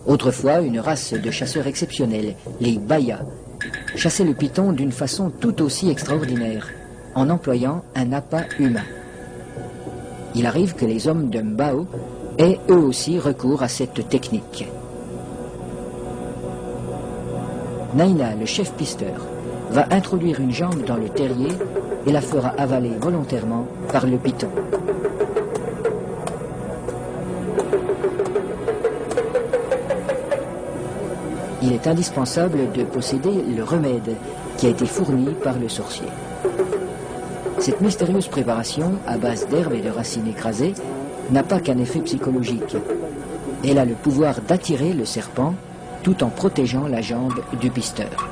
Autrefois, une race de chasseurs exceptionnels, les Baya, chassaient le python d'une façon tout aussi extraordinaire, en employant un appât humain. Il arrive que les hommes de Mbao aient eux aussi recours à cette technique. Naina, le chef pisteur, va introduire une jambe dans le terrier et la fera avaler volontairement par le python. Il est indispensable de posséder le remède qui a été fourni par le sorcier. Cette mystérieuse préparation, à base d'herbes et de racines écrasées, n'a pas qu'un effet psychologique. Elle a le pouvoir d'attirer le serpent tout en protégeant la jambe du pisteur.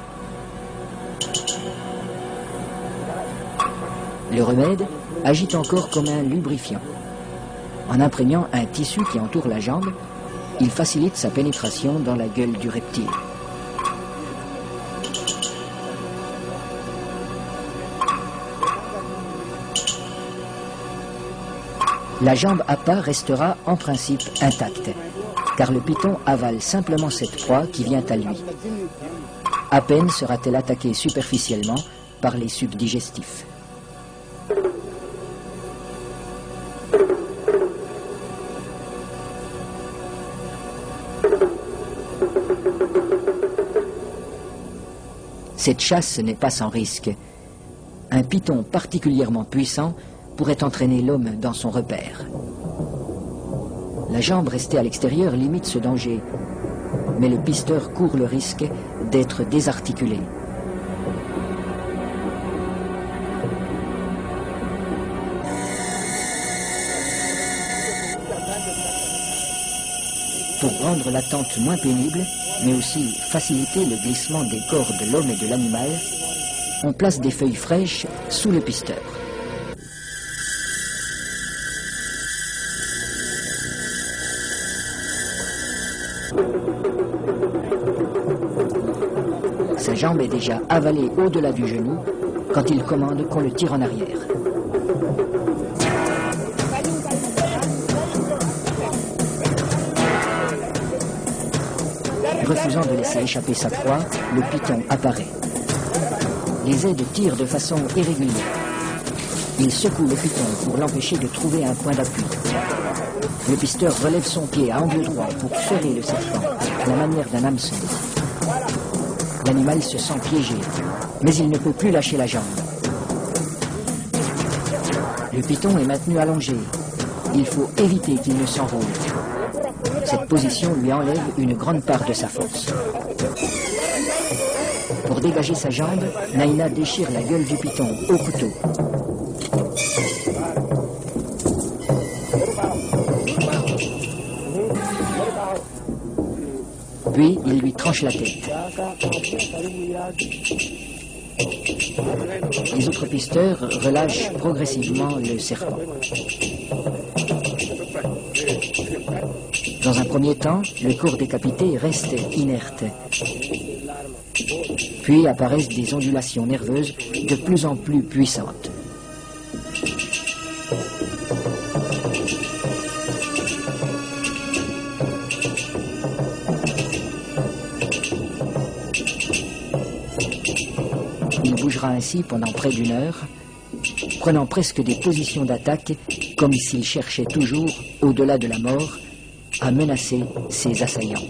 Le remède agit encore comme un lubrifiant. En imprégnant un tissu qui entoure la jambe, il facilite sa pénétration dans la gueule du reptile. La jambe appât restera en principe intacte, car le python avale simplement cette proie qui vient à lui. À peine sera-t-elle attaquée superficiellement par les subdigestifs. Cette chasse n'est pas sans risque. Un python particulièrement puissant pourrait entraîner l'homme dans son repère. La jambe restée à l'extérieur limite ce danger, mais le pisteur court le risque d'être désarticulé. Pour rendre l'attente moins pénible, mais aussi faciliter le glissement des corps de l'homme et de l'animal, on place des feuilles fraîches sous le pisteur. Sa jambe est déjà avalée au-delà du genou quand il commande qu'on le tire en arrière. Refusant de laisser échapper sa proie, le python apparaît. Les aides tirent de façon irrégulière. Il secoue le python pour l'empêcher de trouver un point d'appui. Le pisteur relève son pied à angle droit pour ferrer le serpent, à la manière d'un hameçon. L'animal se sent piégé, mais il ne peut plus lâcher la jambe. Le python est maintenu allongé. Il faut éviter qu'il ne s'envole. Cette position lui enlève une grande part de sa force. Pour dégager sa jambe, Naina déchire la gueule du python au couteau. Puis, il lui tranche la tête. Les autres pisteurs relâchent progressivement le serpent. Dans un premier temps, le corps décapité reste inerte. Puis apparaissent des ondulations nerveuses de plus en plus puissantes. Il bougera ainsi pendant près d'une heure, prenant presque des positions d'attaque, comme s'il cherchait toujours, au-delà de la mort, à menacer ses assaillants.